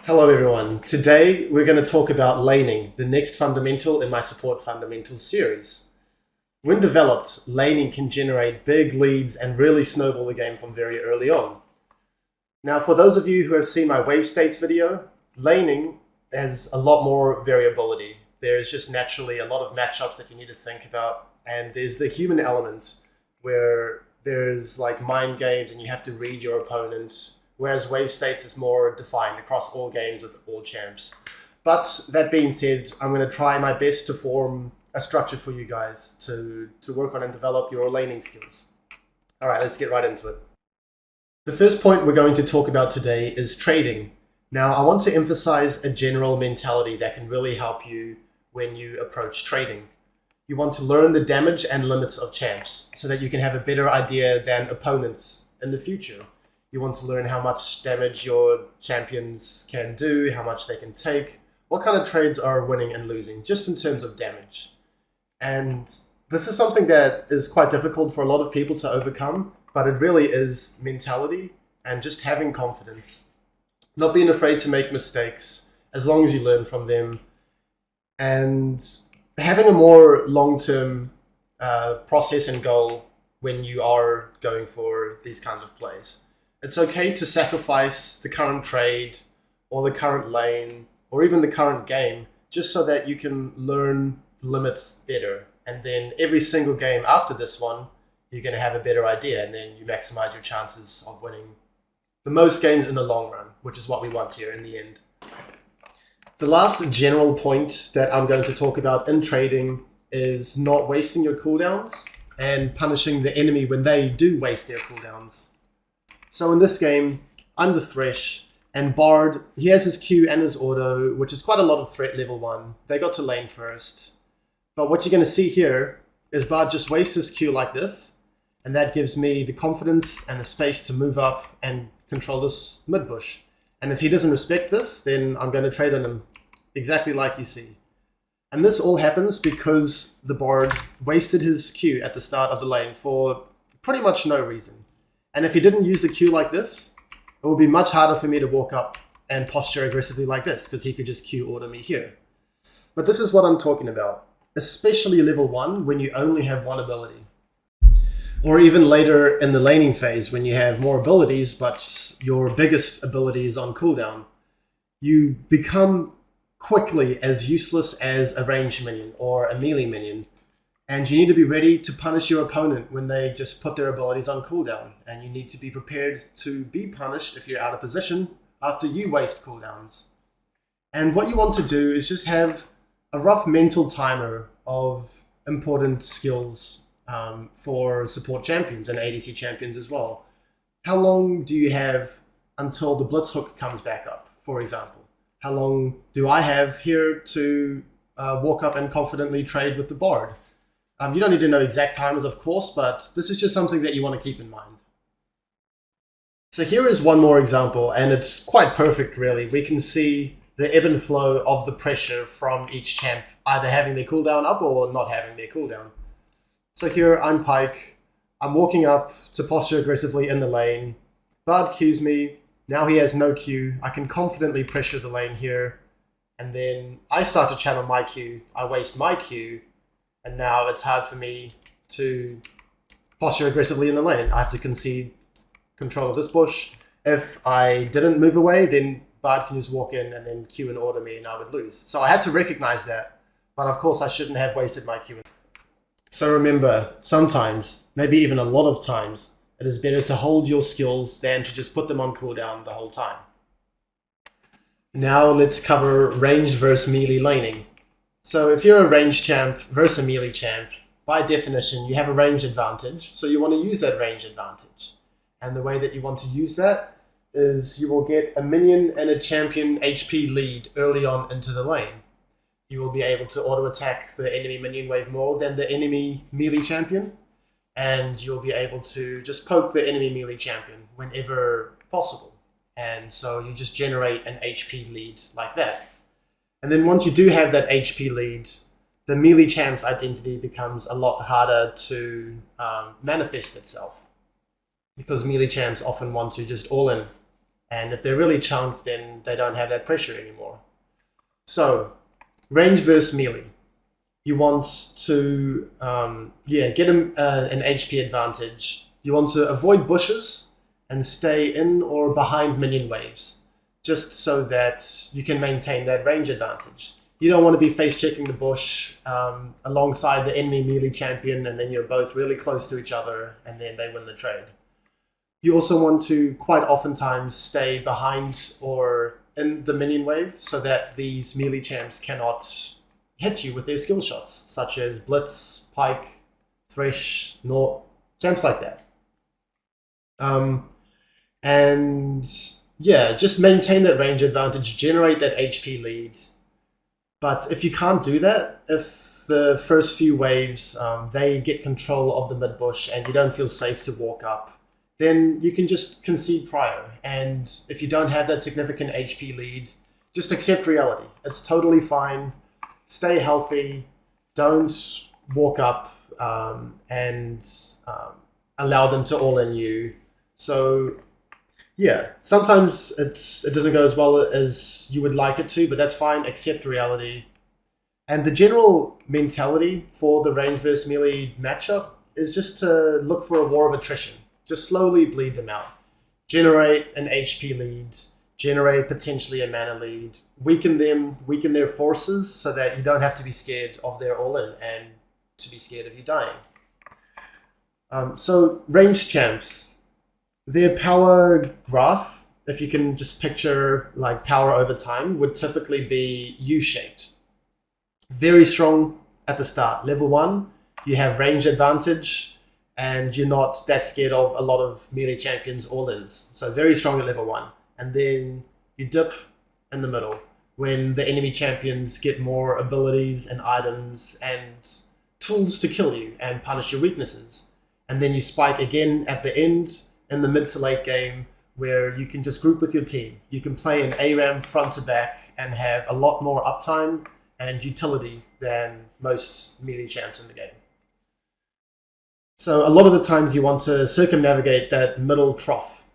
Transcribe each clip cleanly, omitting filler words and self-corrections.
Hello everyone. Today we're going to talk about laning, the next fundamental in my support fundamentals series. When developed, laning can generate big leads and really snowball the game from very early on. Now for those of you who have seen my wave states video, laning has a lot more variability. There's just naturally a lot of matchups that you need to think about, and there's the human element where there's like mind games and you have to read your opponent. Whereas wave states is more defined across all games with all champs. But that being said, I'm going to try my best to form a structure for you guys to work on and develop your laning skills. All right, let's get right into it. The first point we're going to talk about today is trading. Now, I want to emphasize a general mentality that can really help you when you approach trading. You want to learn the damage and limits of champs so that you can have a better idea than opponents in the future. You want to learn how much damage your champions can do, how much they can take, what kind of trades are winning and losing, just in terms of damage. And this is something that is quite difficult for a lot of people to overcome, but it really is mentality and just having confidence. Not being afraid to make mistakes, as long as you learn from them, and having a more long-term process and goal when you are going for these kinds of plays. It's okay to sacrifice the current trade or the current lane or even the current game just so that you can learn the limits better. And then every single game after this one, you're going to have a better idea, and then you maximize your chances of winning the most games in the long run, which is what we want here in the end. The last general point that I'm going to talk about in trading is not wasting your cooldowns and punishing the enemy when they do waste their cooldowns. So in this game, I'm the Thresh, and Bard, he has his Q and his auto, which is quite a lot of threat level 1. They got to lane first. But what you're going to see here is Bard just wastes his Q like this, and that gives me the confidence and the space to move up and control this mid bush. And if he doesn't respect this, then I'm going to trade on him, exactly like you see. And this all happens because the Bard wasted his Q at the start of the lane for pretty much no reason. And if he didn't use the Q like this, it would be much harder for me to walk up and posture aggressively like this, because he could just Q order me here. But this is what I'm talking about, especially level 1 when you only have one ability. Or even later in the laning phase when you have more abilities, but your biggest ability is on cooldown. You become quickly as useless as a ranged minion or a melee minion. And you need to be ready to punish your opponent when they just put their abilities on cooldown. And you need to be prepared to be punished if you're out of position after you waste cooldowns. And what you want to do is just have a rough mental timer of important skills for support champions and ADC champions as well. How long do you have until the Blitz hook comes back up, for example? How long do I have here to walk up and confidently trade with the Bard? You don't need to know exact timers, of course, but this is just something that you want to keep in mind. So here is one more example, and it's quite perfect, really. We can see the ebb and flow of the pressure from each champ, either having their cooldown up or not having their cooldown. So here, I'm Pyke. I'm walking up to posture aggressively in the lane. Bard Qs me. Now he has no Q. I can confidently pressure the lane here. And then I start to channel my Q. I waste my Q. And now it's hard for me to posture aggressively in the lane. I have to concede control of this bush. If I didn't move away, then Bard can just walk in and then Q and order me and I would lose. So I had to recognize that. But of course I shouldn't have wasted my Q. So remember, sometimes, maybe even a lot of times, it is better to hold your skills than to just put them on cooldown the whole time. Now let's cover range versus melee laning. So if you're a range champ versus a melee champ, by definition, you have a range advantage. So you want to use that range advantage. And the way that you want to use that is you will get a minion and a champion HP lead early on into the lane. You will be able to auto-attack the enemy minion wave more than the enemy melee champion. And you'll be able to just poke the enemy melee champion whenever possible. And so you just generate an HP lead like that. And then once you do have that HP lead, the melee champ's identity becomes a lot harder to manifest itself. Because melee champs often want to just all in And if they're really chunked, then they don't have that pressure anymore. So, range versus melee. You want to get an HP advantage. You want to avoid bushes and stay in or behind minion waves, just so that you can maintain that range advantage. You don't want to be face checking the bush alongside the enemy melee champion, and then you're both really close to each other, and then they win the trade. You also want to quite oftentimes stay behind or in the minion wave, so that these melee champs cannot hit you with their skill shots, such as Blitz, Pike, Thresh, Nort, champs like that. Just maintain that range advantage, generate that HP lead. But if you can't do that, if the first few waves they get control of the mid bush and you don't feel safe to walk up, then you can just concede prio. And if you don't have that significant HP lead, just accept reality. It's totally fine. Stay healthy. Don't walk up and allow them to all in you. So yeah, sometimes it doesn't go as well as you would like it to, but that's fine. Accept reality. And the general mentality for the range versus melee matchup is just to look for a war of attrition. Just slowly bleed them out. Generate an HP lead. Generate potentially a mana lead. Weaken them, weaken their forces so that you don't have to be scared of their all-in and to be scared of you dying. So ranged champs, their power graph, if you can just picture like power over time, would typically be U-shaped. Very strong at the start. Level 1, you have range advantage and you're not that scared of a lot of melee champions all-ins. So very strong at level 1. And then you dip in the middle when the enemy champions get more abilities and items and tools to kill you and punish your weaknesses. And then you spike again at the end in the mid to late game where you can just group with your team. You can play an ARAM front to back and have a lot more uptime and utility than most melee champs in the game. So a lot of the times you want to circumnavigate that middle trough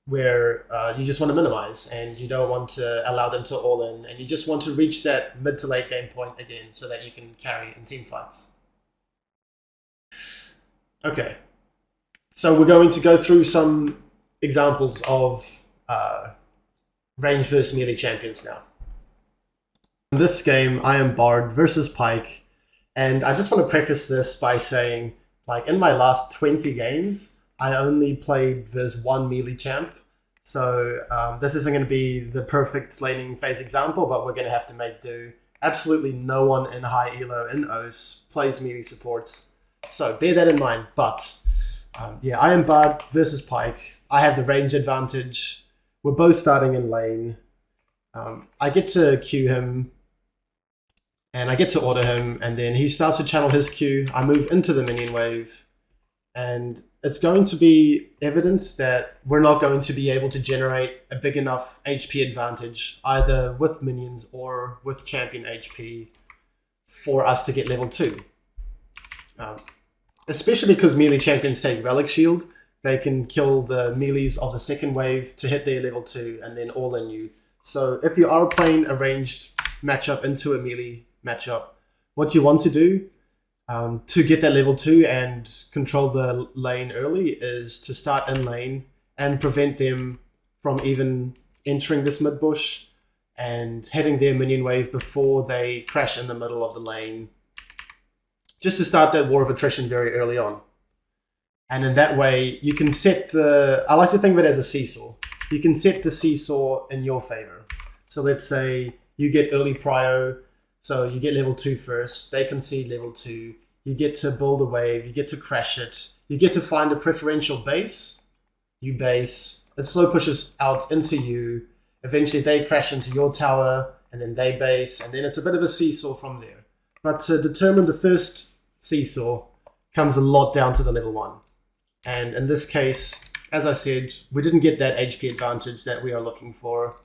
where you just want to minimize and you don't want to allow them to all in, and you just want to reach that mid to late game point again so that you can carry in team fights. Okay, so we're going to go through some examples of range versus melee champions now. In this game, I am Bard versus Pike, and I just want to preface this by saying, like, in my last 20 games, I only played versus one melee champ, so this isn't going to be the perfect laning phase example, but we're going to have to make do. Absolutely no one in high elo in OS plays melee supports, so bear that in mind. But I am Bard versus Pike. I have the range advantage. We're both starting in lane. I get to Q him, and I get to order him, and then he starts to channel his Q. I move into the minion wave, and it's going to be evident that we're not going to be able to generate a big enough HP advantage, either with minions or with champion HP, for us to get level 2. Especially because melee champions take Relic Shield. They can kill the melees of the second wave to hit their level 2 and then all in you. So if you are playing a ranged matchup into a melee matchup, what you want to do to get that level 2 and control the lane early is to start in lane and prevent them from even entering this mid bush and hitting their minion wave before they crash in the middle of the lane, just to start that war of attrition very early on. And in that way, you can set I like to think of it as a seesaw. You can set the seesaw in your favor. So let's say you get early prio, so you get level 2 first, they concede level 2, you get to build a wave, you get to crash it, you get to find a preferential base, you base, it slow pushes out into you, eventually they crash into your tower, and then they base, and then it's a bit of a seesaw from there. But to determine the first seesaw comes a lot down to the level 1. And in this case, as I said, we didn't get that HP advantage that we are looking for.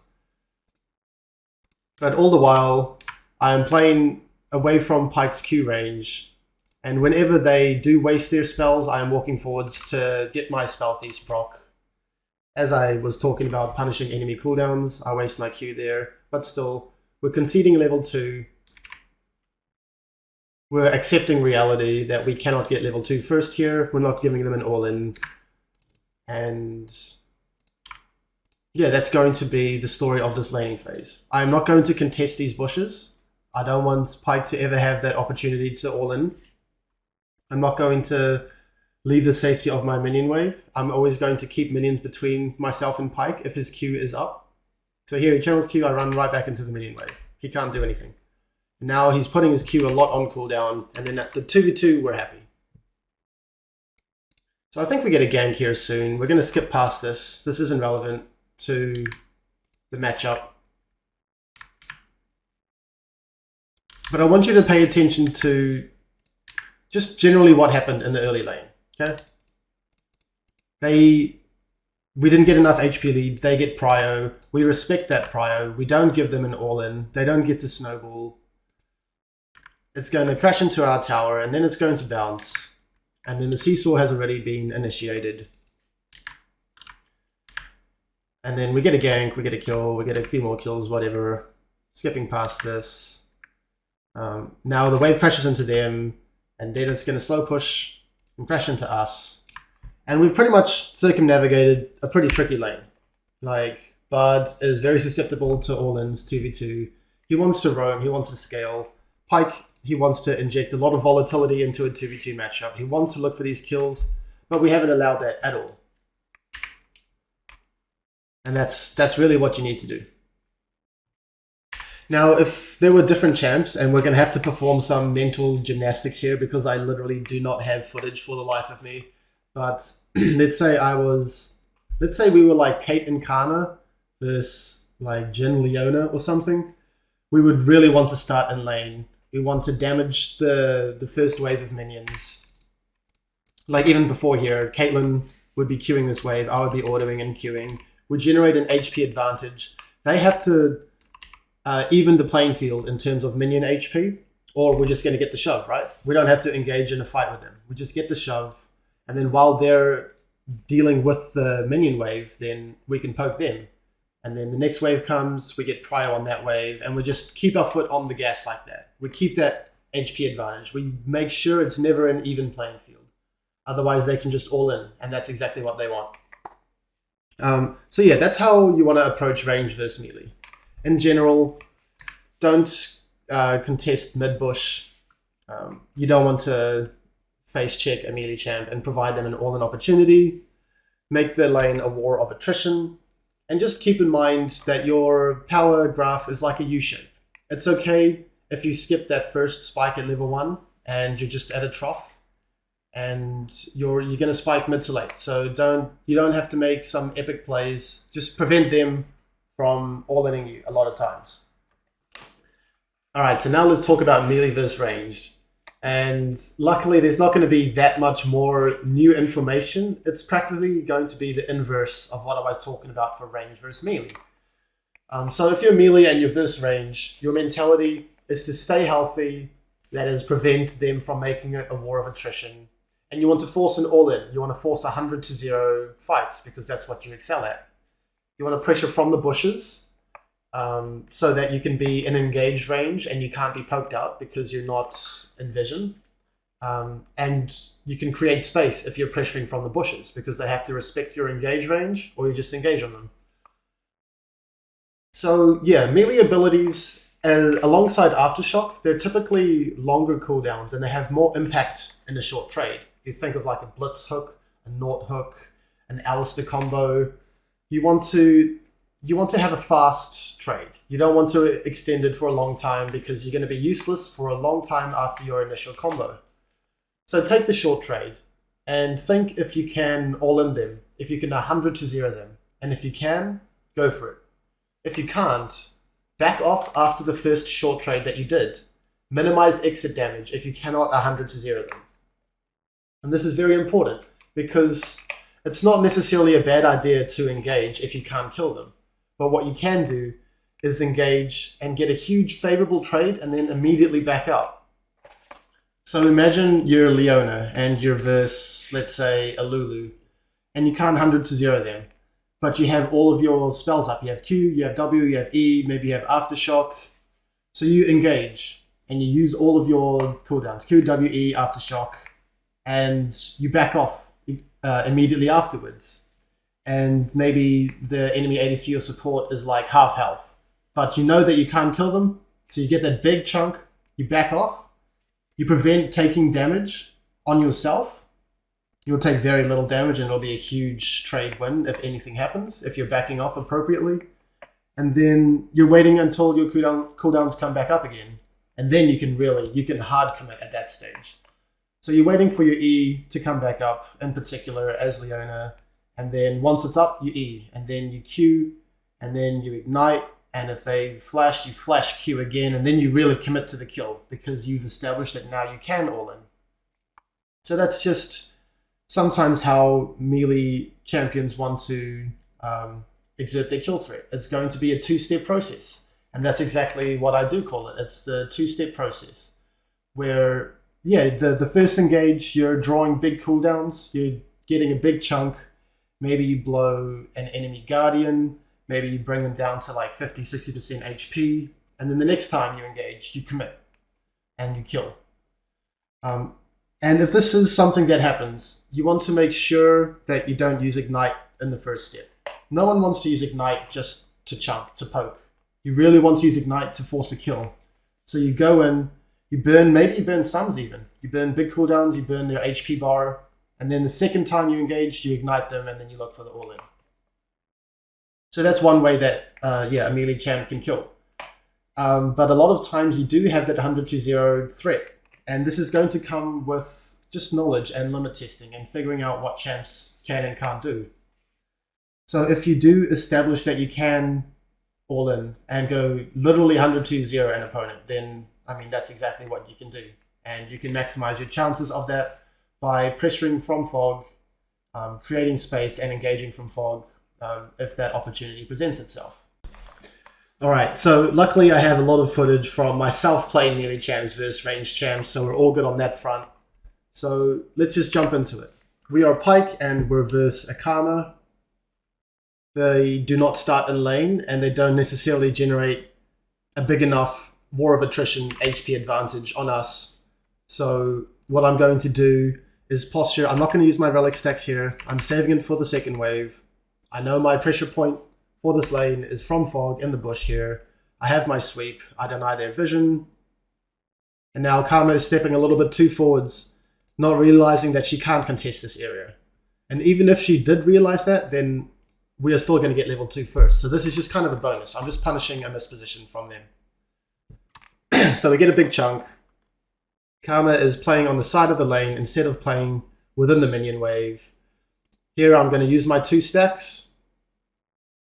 But all the while, I am playing away from Pike's Q range, and whenever they do waste their spells, I am walking forwards to get my Spell Thief's proc. as I was talking about punishing enemy cooldowns, I waste my Q there, but still, we're conceding level 2. We're accepting reality that we cannot get level 2 first here. We're not giving them an all-in. And yeah, that's going to be the story of this laning phase. I'm not going to contest these bushes. I don't want Pike to ever have that opportunity to all-in. I'm not going to leave the safety of my minion wave. I'm always going to keep minions between myself and Pike if his Q is up. So here he channels Q, I run right back into the minion wave. He can't do anything. Now he's putting his Q a lot on cooldown, and then at the 2v2, we're happy. So I think we get a gank here soon. We're going to skip past this. This isn't relevant to the matchup. But I want you to pay attention to just generally what happened in the early lane. Okay? We didn't get enough HP lead. They get prio. We respect that prio. We don't give them an all-in. They don't get to snowball. It's going to crash into our tower, and then it's going to bounce. And then the seesaw has already been initiated. And then we get a gank, we get a kill, we get a few more kills, whatever. Skipping past this. Now the wave crashes into them, and then it's going to slow push and crash into us. And we've pretty much circumnavigated a pretty tricky lane. Like, Bard is very susceptible to all-ins, 2v2. He wants to roam, he wants to scale. Pike, he wants to inject a lot of volatility into a 2v2 matchup. He wants to look for these kills, but we haven't allowed that at all. And that's really what you need to do. Now, if there were different champs, and we're going to have to perform some mental gymnastics here because I literally do not have footage for the life of me. But let's say we were like Kate and Kana versus like Jin Leona or something. We would really want to start in lane. We want to damage the first wave of minions. Like even before here, Caitlyn would be queuing this wave. I would be ordering and queuing. We generate an HP advantage. They have to even the playing field in terms of minion HP, or we're just going to get the shove, right? We don't have to engage in a fight with them. We just get the shove, and then while they're dealing with the minion wave, then we can poke them. And then the next wave comes, we get prio on that wave, and we just keep our foot on the gas like that. We keep that HP advantage. We make sure it's never an even playing field. Otherwise, they can just all in, and that's exactly what they want. So yeah, that's how you want to approach range versus melee. In general, don't contest mid-bush. You don't want to face check a melee champ and provide them an all-in opportunity. Make the lane a war of attrition. And just keep in mind that your power graph is like a U-shape. It's okay if you skip that first spike at level 1 and you're just at a trough and you're going to spike mid to late. So you don't have to make some epic plays. Just prevent them from all-inning you a lot of times. All right, so now let's talk about melee versus range. And luckily, there's not going to be that much more new information. It's practically going to be the inverse of what I was talking about for range versus melee. So if you're melee and you're versus range, your mentality is to stay healthy, that is, prevent them from making it a war of attrition. And you want to force an all-in. You want to force 100-0 fights because that's what you excel at. You want to pressure from the bushes, so that you can be in engaged range and you can't be poked out because you're not in vision. And you can create space if you're pressuring from the bushes because they have to respect your engage range or you just engage on them. So yeah, melee abilities alongside Aftershock, they're typically longer cooldowns and they have more impact in a short trade. You think of like a Blitz hook, a Naut hook, an Alistair combo. You want to have a fast trade. You don't want to extend it for a long time because you're going to be useless for a long time after your initial combo. So take the short trade and think if you can all-in them, if you can 100-0 them. And if you can, go for it. If you can't, back off after the first short trade that you did. Minimize exit damage if you cannot 100-0 them. And this is very important because it's not necessarily a bad idea to engage if you can't kill them. But what you can do is engage and get a huge favorable trade and then immediately back out. So imagine you're Leona and you're versus, let's say, a Lulu, and you can't 100-0 them. but you have all of your spells up. You have Q, you have W, you have E, maybe you have Aftershock. So you engage and you use all of your cooldowns, Q, W, E, Aftershock, and you back off immediately afterwards. And maybe the enemy ADC or support is like half health, but you know that you can't kill them, so you get that big chunk, you back off, you prevent taking damage on yourself. You'll take very little damage and it'll be a huge trade win if anything happens, if you're backing off appropriately. And then you're waiting until your cooldowns come back up again. And then you can hard commit at that stage. So you're waiting for your E to come back up, in particular as Leona. And then once it's up, you E. And then you Q. And then you ignite. And if they flash, you flash Q again. And then you really commit to the kill because you've established that now you can all in. So that's just sometimes how melee champions want to exert their kill threat. It's going to be a two-step process. And that's exactly what I do call it. It's the two-step process where, yeah, the first engage, you're drawing big cooldowns, you're getting a big chunk. Maybe you blow an enemy guardian, maybe you bring them down to like 50, 60% HP. And then the next time you engage, you commit and you kill. And if this is something that happens, you want to make sure that you don't use Ignite in the first step. No one wants to use Ignite just to chunk, to poke. You really want to use Ignite to force a kill. So you go in, you burn, maybe you burn Suns even. You burn big cooldowns, you burn their HP bar, and then the second time you engage, you Ignite them, and then you look for the all-in. So that's one way that, a melee champ can kill. But a lot of times you do have that 100-0 threat. And this is going to come with just knowledge and limit testing and figuring out what champs can and can't do. So if you do establish that you can all in and go literally 100-0 an opponent, then, I mean, that's exactly what you can do. And you can maximize your chances of that by pressuring from fog, creating space and engaging from fog if that opportunity presents itself. All right, so luckily I have a lot of footage from myself playing melee champs versus ranged champs, so we're all good on that front. So let's just jump into it. We are Pike and we're versus Akama. They do not start in lane and they don't necessarily generate a big enough war of attrition HP advantage on us. So what I'm going to do is posture. I'm not going to use my relic stacks here. I'm saving it for the second wave. I know my pressure point for this lane is from fog in the bush here. I have my sweep. I deny their vision. And now Karma is stepping a little bit too forwards, not realizing that she can't contest this area. And even if she did realize that, then we are still going to get level 2 first. So this is just kind of a bonus. I'm just punishing a misposition from them. So we get a big chunk. Karma is playing on the side of the lane instead of playing within the minion wave. Here I'm going to use my 2 stacks.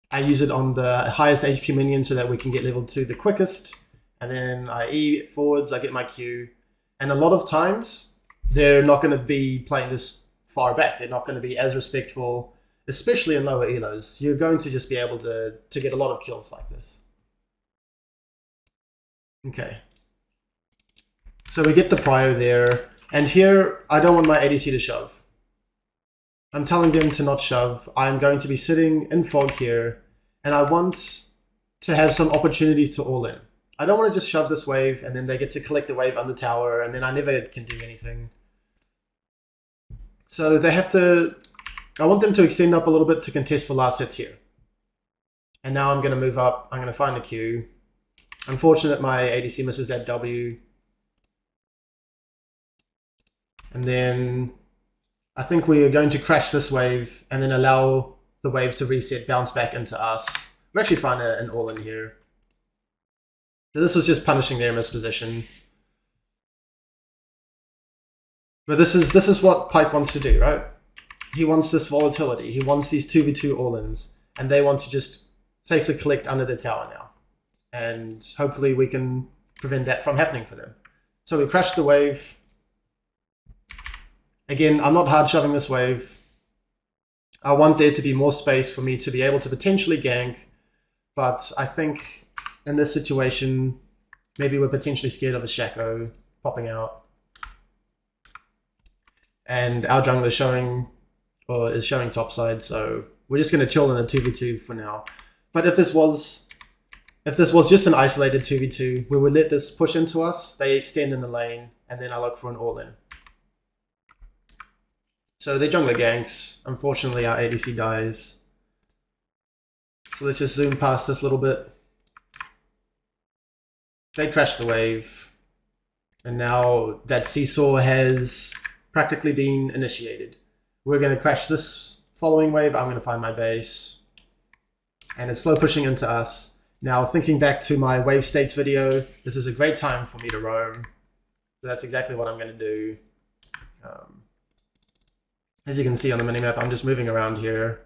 I use it on the highest HP minion so that we can get level 2 the quickest. And then I E forwards, I get my Q. And a lot of times, they're not going to be playing this far back. They're not going to be as respectful, especially in lower elos. You're going to just be able to get a lot of kills like this. Okay. So we get the prio there. And here, I don't want my ADC to shove. I'm telling them to not shove. I'm going to be sitting in fog here, and I want to have some opportunities to all in. I don't want to just shove this wave, and then they get to collect the wave under tower, and then I never can do anything. So they have to... I want them to extend up a little bit to contest for last hits here. And now I'm going to move up. I'm going to find the Q. Unfortunate my ADC misses that W. And then... I think we are going to crash this wave and then allow the wave to reset, bounce back into us. We actually find an all-in here. So this was just punishing their misposition. But this is what Pike wants to do, right? He wants this volatility. He wants these 2v2 all-ins. And they want to just safely collect under the tower now. And hopefully we can prevent that from happening for them. So we crash the wave. Again, I'm not hard shoving this wave. I want there to be more space for me to be able to potentially gank, but I think in this situation, maybe we're potentially scared of a Shaco popping out. And our jungler is showing topside, so we're just going to chill in a 2v2 for now. But if this was just an isolated 2v2, we would let this push into us, they extend in the lane, and then I look for an all-in. So their jungler ganks. Unfortunately, our ADC dies. So let's just zoom past this a little bit. They crash the wave. And now that seesaw has practically been initiated. We're going to crash this following wave. I'm going to find my base. And it's slow pushing into us. Now, thinking back to my wave states video, this is a great time for me to roam. So that's exactly what I'm going to do. As you can see on the minimap, I'm just moving around here.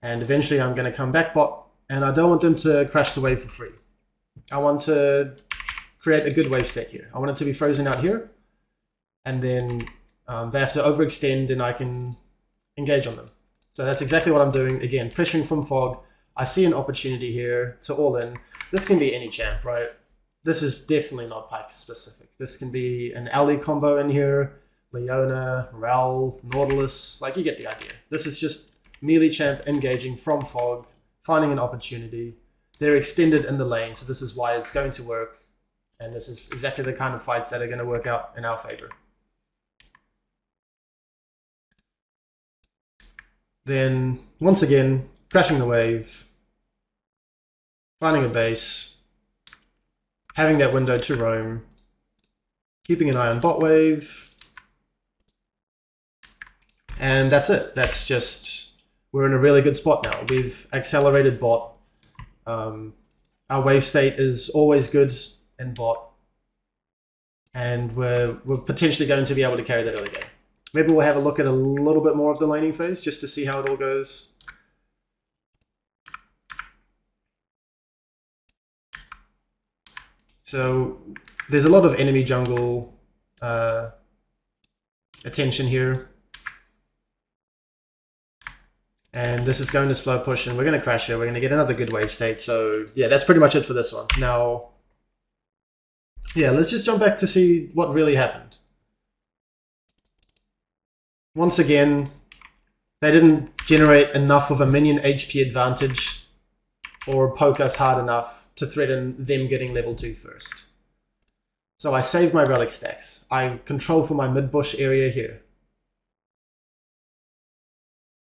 And eventually I'm going to come back bot. And I don't want them to crash the wave for free. I want to create a good wave state here. I want it to be frozen out here. And then they have to overextend and I can engage on them. So that's exactly what I'm doing. Again, pressuring from fog. I see an opportunity here to all in. This can be any champ, right? This is definitely not Pyke specific. This can be an Ali combo in here. Leona, Rel, Nautilus. Like, you get the idea. This is just melee champ engaging from fog, finding an opportunity. They're extended in the lane, so this is why it's going to work. And this is exactly the kind of fights that are going to work out in our favor. Then, once again, crashing the wave, finding a base, having that window to roam, keeping an eye on bot wave, and that's it. That's just, we're in a really good spot now. We've accelerated bot. Our wave state is always good in bot, and we're potentially going to be able to carry that early game. Maybe we'll have a look at a little bit more of the laning phase just to see how it all goes. So there's a lot of enemy jungle attention here. And this is going to slow push and we're going to crash here. We're going to get another good wave state. So yeah, that's pretty much it for this one. Now, yeah, let's just jump back to see what really happened. Once again, they didn't generate enough of a minion HP advantage or poke us hard enough to threaten them getting level 2 first. So I saved my relic stacks. I control for my mid-bush area here.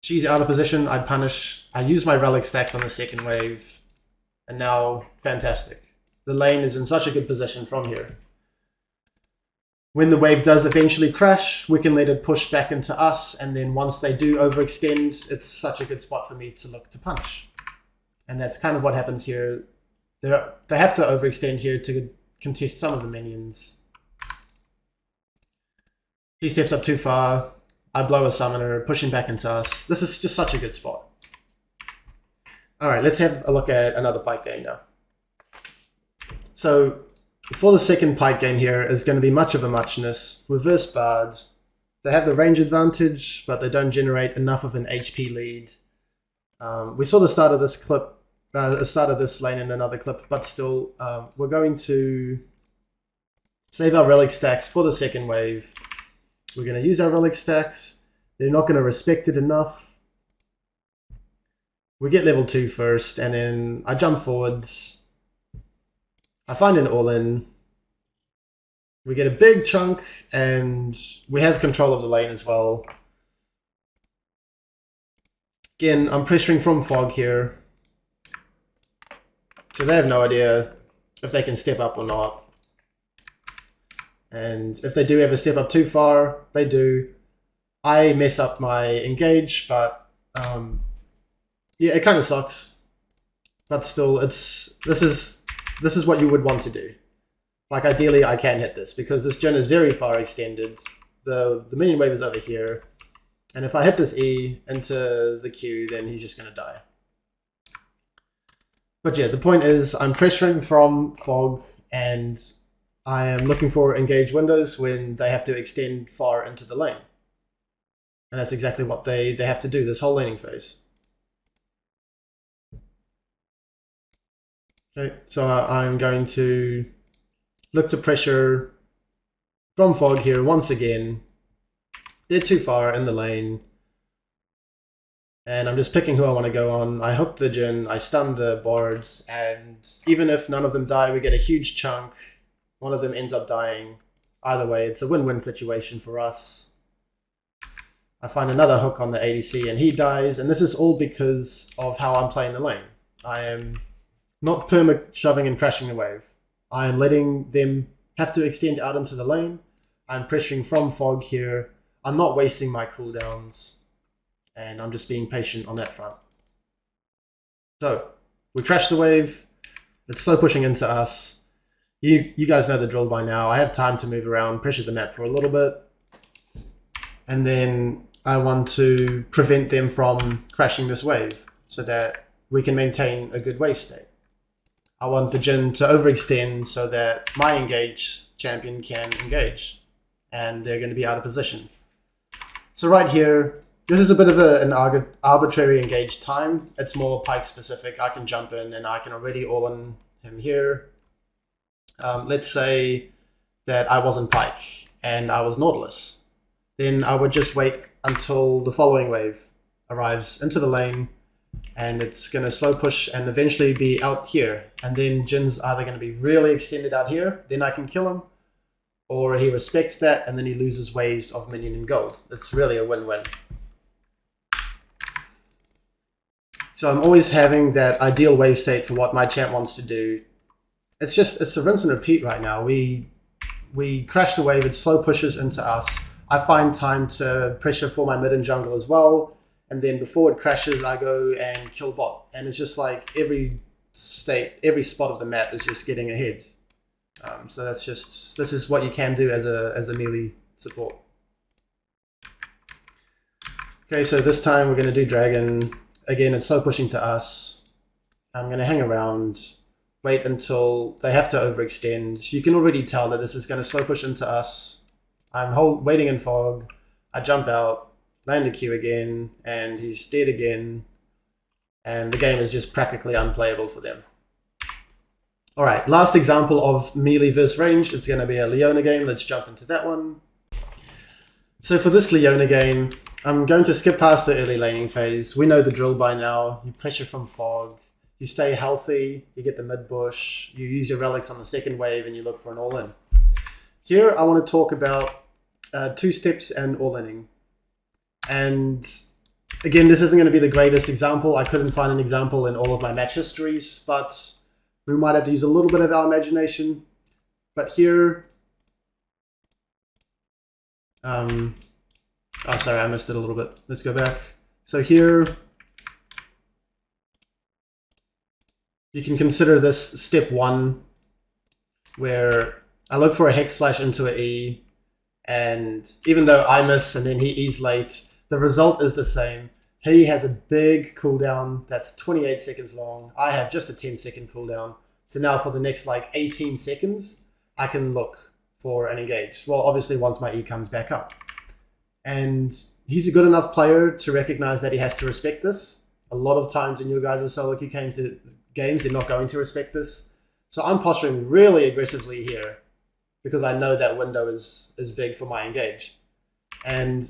She's out of position, I punish. I use my relic stacks on the second wave. And now, fantastic. The lane is in such a good position from here. When the wave does eventually crash, we can let it push back into us. And then once they do overextend, it's such a good spot for me to look to punish. And that's kind of what happens here. They have to overextend here to contest some of the minions. He steps up too far. I blow a summoner, pushing back into us. This is just such a good spot. Alright, let's have a look at another Pyke game now. So, for the second Pyke game here is going to be much of a muchness. Reverse bards. They have the range advantage, but they don't generate enough of an HP lead. We saw the start of this clip, the start of this lane in another clip, but still, we're going to save our relic stacks for the second wave. We're going to use our relic stacks. They're not going to respect it enough. We get level 2 first, and then I jump forwards. I find an all-in. We get a big chunk, and we have control of the lane as well. Again, I'm pressuring from fog here. So they have no idea if they can step up or not. And if they do ever step up too far, they do. I mess up my engage, but yeah, it kind of sucks. But still, this is what you would want to do. Like, ideally, I can hit this because this gen is very far extended. The minion wave is over here, and if I hit this E into the Q, then he's just gonna die. But yeah, the point is, I'm pressuring from fog, and I am looking for engage windows when they have to extend far into the lane. And that's exactly what they have to do this whole laning phase. Okay, so I'm going to look to pressure from fog here once again. They're too far in the lane. And I'm just picking who I want to go on. I hook the Jin, I stun the boards, and even if none of them die, we get a huge chunk. One of them ends up dying. Either way, it's a win-win situation for us. I find another hook on the ADC and he dies, and this is all because of how I'm playing the lane. I am not perma-shoving and crashing the wave. I am letting them have to extend out into the lane. I'm pressuring from fog here. I'm not wasting my cooldowns. And I'm just being patient on that front. So, we crash the wave. It's slow pushing into us. You guys know the drill by now. I have time to move around, pressure the map for a little bit. And then I want to prevent them from crashing this wave so that we can maintain a good wave state. I want the Jin to overextend so that my engage champion can engage. And they're going to be out of position. So right here, this is a bit of an arbitrary engage time. It's more Pyke specific. I can jump in and I can already all-in him here. Let's say that I wasn't Pyke and I was Nautilus. Then I would just wait until the following wave arrives into the lane and it's going to slow push and eventually be out here. And then Jin's either going to be really extended out here, then I can kill him, or he respects that and then he loses waves of minion and gold. It's really a win-win. So I'm always having that ideal wave state for what my champ wants to do. It's a rinse and repeat right now. We crash the wave, it slow pushes into us. I find time to pressure for my mid and jungle as well. And then before it crashes, I go and kill bot. And it's just like every spot of the map is just getting ahead. So this is what you can do as a melee support. Okay, so this time we're going to do dragon. Again, it's slow pushing to us. I'm going to hang around, wait until they have to overextend. You can already tell that this is going to slow push into us. I'm waiting in fog. I jump out, land a Q again, and he's dead again. And the game is just practically unplayable for them. Alright, last example of melee versus ranged. It's going to be a Leona game. Let's jump into that one. So for this Leona game, I'm going to skip past the early laning phase. We know the drill by now. You pressure from fog. You stay healthy. You get the mid bush. You use your relics on the second wave and you look for an all-in. Here I want to talk about two steps and all-inning. And again, this isn't going to be the greatest example. I couldn't find an example in all of my match histories, but we might have to use a little bit of our imagination. But here... oh, sorry, I missed it a little bit. Let's go back. So here, you can consider this step 1, where I look for a hex slash into an E, and even though I miss and then he E's late, the result is the same. He has a big cooldown that's 28 seconds long. I have just a 10-second cooldown. So now for the next like 18 seconds, I can look for an engage. Well, obviously once my E comes back up. And he's a good enough player to recognize that he has to respect this. A lot of times in your guys' solo queue games, they're not going to respect this. So I'm posturing really aggressively here because I know that window is big for my engage. And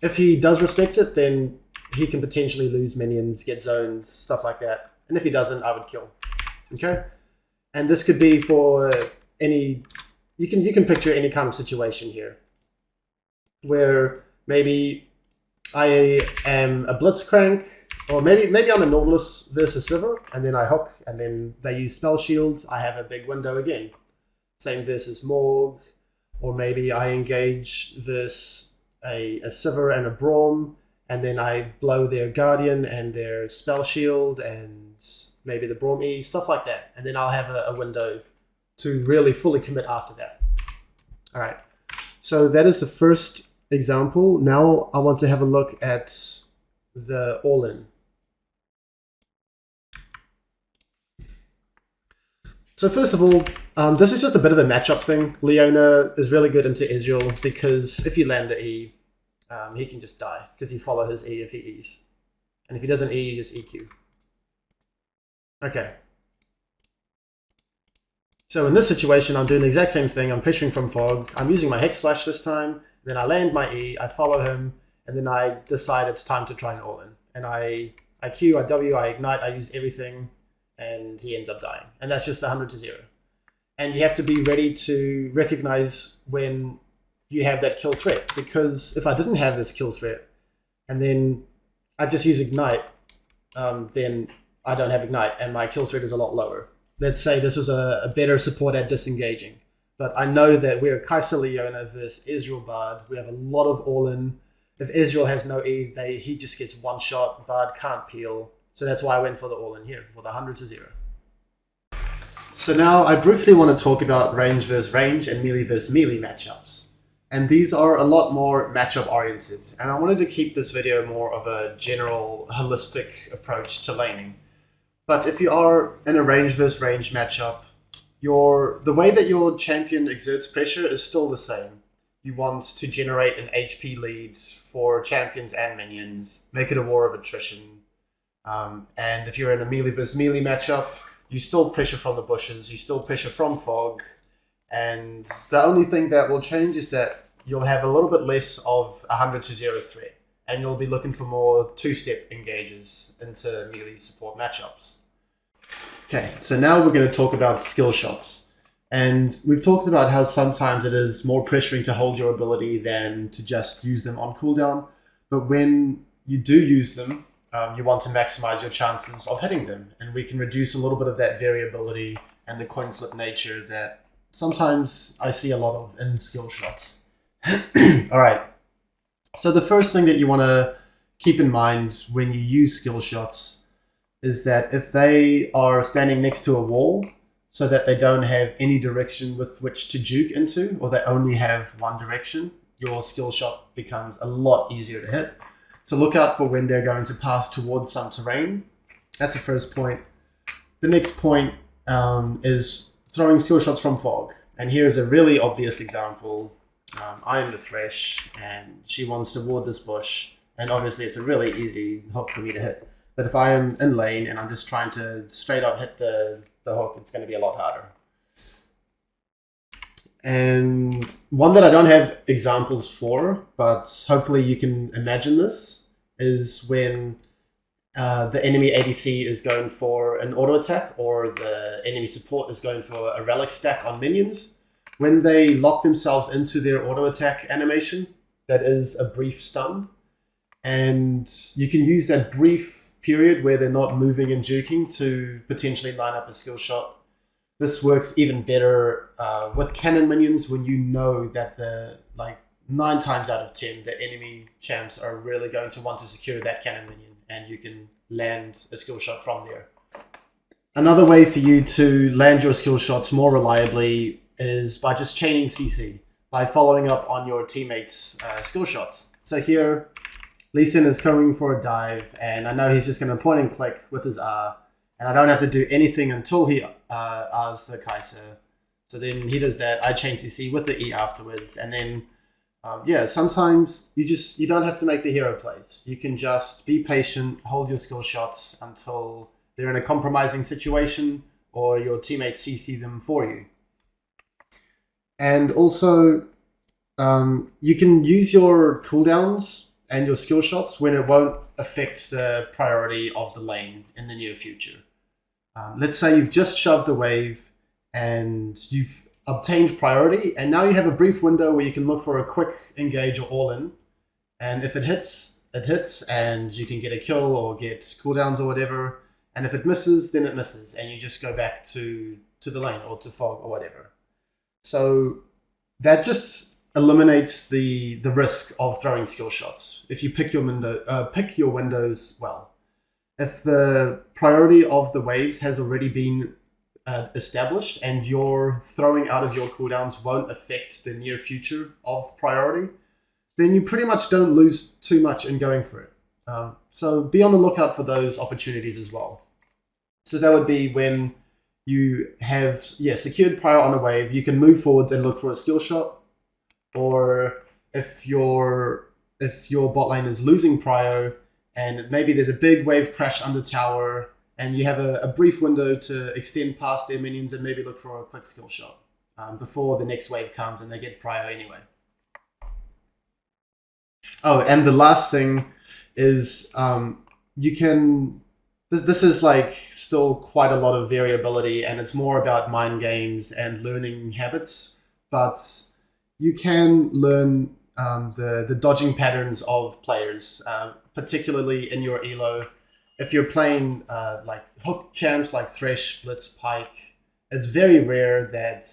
if he does respect it, then he can potentially lose minions, get zoned, stuff like that. And if he doesn't, I would kill. Okay? And this could be for any... You can picture any kind of situation here, where maybe I am a Blitzcrank, or maybe I'm a Nautilus versus Sivir, and then I hook, and then they use Spell Shield, I have a big window again. Same versus Morg, or maybe I engage versus a Sivir and a Braum, and then I blow their Guardian and their Spell Shield, and maybe the Braum E, stuff like that. And then I'll have a window to really fully commit after that. Alright, so that is the first example. Now I want to have a look at the all-in. So first of all, this is just a bit of a matchup thing. Leona is really good into Ezreal because if you land the E, he can just die because you follow his E if he E's. And if he doesn't E, you just EQ. Okay. So in this situation, I'm doing the exact same thing. I'm pressuring from fog. I'm using my Hex Flash this time. Then I land my E, I follow him, and then I decide it's time to try and all-in. and I Q, I W, I ignite, I use everything, and he ends up dying. And that's just 100 to 0. And you have to be ready to recognize when you have that kill threat, because if I didn't have this kill threat and then I just use ignite, then I don't have ignite and my kill threat is a lot lower. Let's say this was a better support at disengaging, but I know that we're Kaiser Leona versus Ezreal Bard. We have a lot of all-in. If Ezreal has no E, he just gets one shot. Bard can't peel. So that's why I went for the all-in here, for the 100 to 0. So now I briefly want to talk about range versus range and melee versus melee matchups. And these are a lot more matchup oriented. And I wanted to keep this video more of a general, holistic approach to laning. But if you are in a range versus range matchup, the way that your champion exerts pressure is still the same. You want to generate an HP lead for champions and minions, make it a war of attrition. And if you're in a melee versus melee matchup, you still pressure from the bushes, you still pressure from fog, and the only thing that will change is that you'll have a little bit less of 100 to 0 threat, and you'll be looking for more two-step engages into melee support matchups. Okay, so now we're going to talk about skill shots. And we've talked about how sometimes it is more pressuring to hold your ability than to just use them on cooldown. But when you do use them, you want to maximize your chances of hitting them. And we can reduce a little bit of that variability and the coin flip nature that sometimes I see a lot of in skill shots. All right. So the first thing that you want to keep in mind when you use skill shots is that if they are standing next to a wall, so that they don't have any direction with which to juke into, or they only have one direction, your skill shot becomes a lot easier to hit. So look out for when they're going to pass towards some terrain. That's the first point. The next point is throwing skill shots from fog. And here's a really obvious example. I am the Thresh, and she wants to ward this bush. And obviously it's a really easy hook for me to hit. But if I am in lane and I'm just trying to straight up hit the hook, it's going to be a lot harder. And one that I don't have examples for, but hopefully you can imagine this, is when the enemy ADC is going for an auto attack, or the enemy support is going for a relic stack on minions. When they lock themselves into their auto attack animation, that is a brief stun. And you can use that brief period where they're not moving and juking to potentially line up a skill shot. This works even better with cannon minions when you know that 9 times out of 10 the enemy champs are really going to want to secure that cannon minion, and you can land a skill shot from there. Another way for you to land your skill shots more reliably is by just chaining CC, by following up on your teammates' skill shots. So here, Lee Sin is coming for a dive, and I know he's just going to point and click with his R, and I don't have to do anything until he R's the Kaiser. So then he does that, I chain CC with the E afterwards, and then sometimes you don't have to make the hero plays. You can just be patient, hold your skill shots until they're in a compromising situation or your teammates CC them for you. And also, you can use your cooldowns and your skill shots when it won't affect the priority of the lane in the near future. Let's say you've just shoved a wave and you've obtained priority, and now you have a brief window where you can look for a quick engage or all-in. And if it hits, it hits, and you can get a kill or get cooldowns or whatever. And if it misses, then it misses, and you just go back to the lane or to fog or whatever. So that just eliminates the risk of throwing skill shots if you pick your windows well. If the priority of the waves has already been established and your throwing out of your cooldowns won't affect the near future of priority, then you pretty much don't lose too much in going for it. So be on the lookout for those opportunities as well. So that would be when you have secured prior on a wave, you can move forwards and look for a skill shot. Or if your bot lane is losing prio and maybe there's a big wave crash under tower and you have a brief window to extend past their minions and maybe look for a quick skill shot before the next wave comes and they get prio anyway. Oh, and the last thing is you can, this is like still quite a lot of variability, and it's more about mind games and learning habits, but you can learn the dodging patterns of players, particularly in your elo. If you're playing like hook champs like Thresh, Blitz, Pike, it's very rare that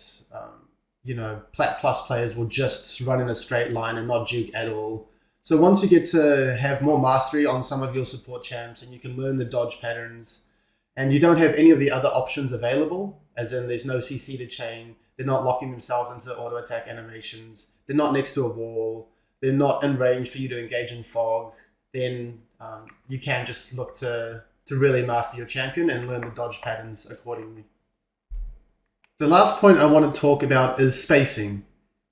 Plat Plus players will just run in a straight line and not juke at all. So once you get to have more mastery on some of your support champs and you can learn the dodge patterns, and you don't have any of the other options available, as in there's no CC to chain, they're not locking themselves into auto attack animations, they're not next to a wall, they're not in range for you to engage in fog, then you can just look to really master your champion and learn the dodge patterns accordingly. The last point I want to talk about is spacing.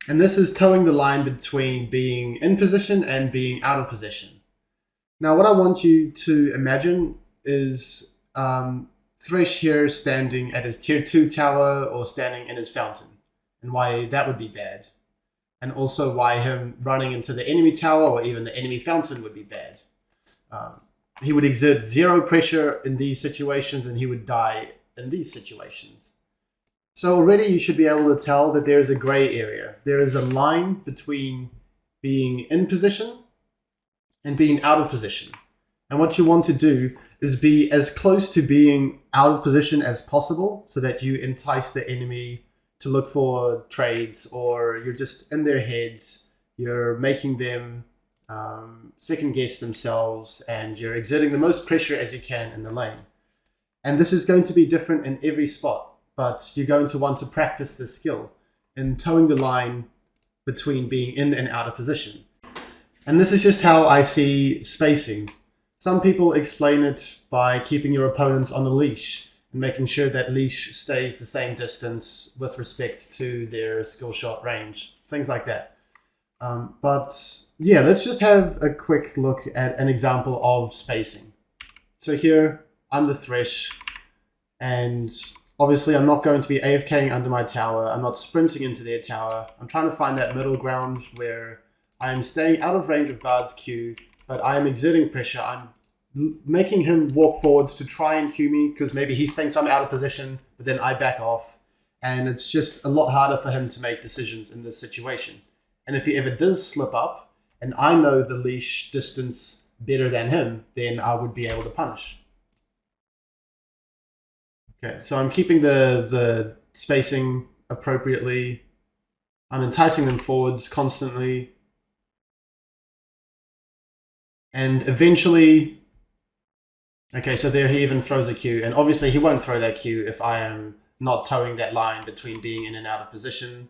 And this is towing the line between being in position and being out of position. Now, what I want you to imagine is Thresh here standing at his tier 2 tower or standing in his fountain, and why that would be bad. And also why him running into the enemy tower or even the enemy fountain would be bad. He would exert zero pressure in these situations and he would die in these situations. So already you should be able to tell that there is a gray area. There is a line between being in position and being out of position. And what you want to do is be as close to being out of position as possible so that you entice the enemy to look for trades, or you're just in their heads, you're making them second guess themselves, and you're exerting the most pressure as you can in the lane. And this is going to be different in every spot. But you're going to want to practice this skill in towing the line between being in and out of position. And this is just how I see spacing. Some people explain it by keeping your opponents on a leash and making sure that leash stays the same distance with respect to their skill shot range, things like that. But yeah, let's just have a quick look at an example of spacing. So here, I'm the Thresh, and obviously, I'm not going to be AFKing under my tower. I'm not sprinting into their tower. I'm trying to find that middle ground where I am staying out of range of Bard's Q, but I am exerting pressure. I'm making him walk forwards to try and Q me because maybe he thinks I'm out of position, but then I back off. And it's just a lot harder for him to make decisions in this situation. And if he ever does slip up, and I know the leash distance better than him, then I would be able to punish. Okay, so I'm keeping the spacing appropriately. I'm enticing them forwards constantly. And eventually, okay, so there he even throws a Q. And obviously he won't throw that Q if I am not towing that line between being in and out of position.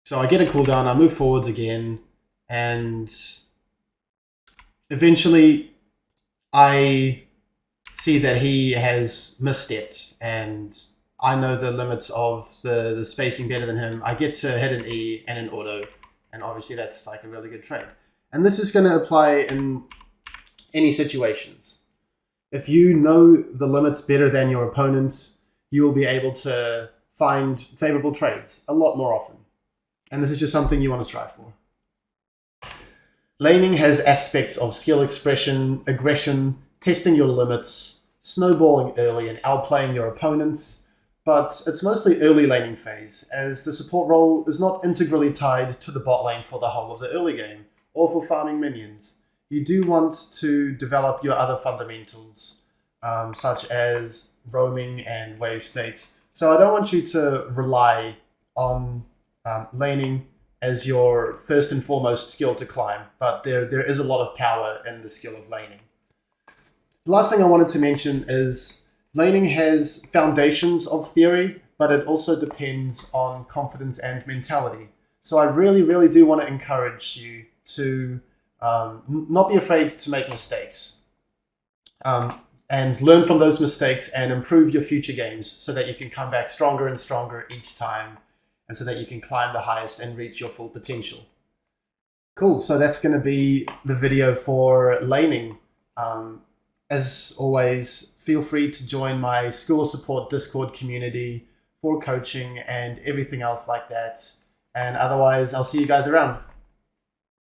So I get a cooldown, I move forwards again, and eventually I see that he has misstepped, and I know the limits of the spacing better than him. I get to hit an E and an auto, and obviously that's like a really good trade. And this is going to apply in any situations. If you know the limits better than your opponent, you will be able to find favorable trades a lot more often. And this is just something you want to strive for. Laning has aspects of skill expression, aggression, testing your limits, snowballing early and outplaying your opponents, but it's mostly early laning phase, as the support role is not integrally tied to the bot lane for the whole of the early game, or for farming minions. You do want to develop your other fundamentals, such as roaming and wave states. So I don't want you to rely on laning as your first and foremost skill to climb, but there is a lot of power in the skill of laning. The last thing I wanted to mention is laning has foundations of theory, but it also depends on confidence and mentality. So I really, really do want to encourage you to not be afraid to make mistakes and learn from those mistakes and improve your future games so that you can come back stronger and stronger each time, and so that you can climb the highest and reach your full potential. Cool, so that's going to be the video for laning. As always, feel free to join my School Support Discord community for coaching and everything else like that. And otherwise, I'll see you guys around.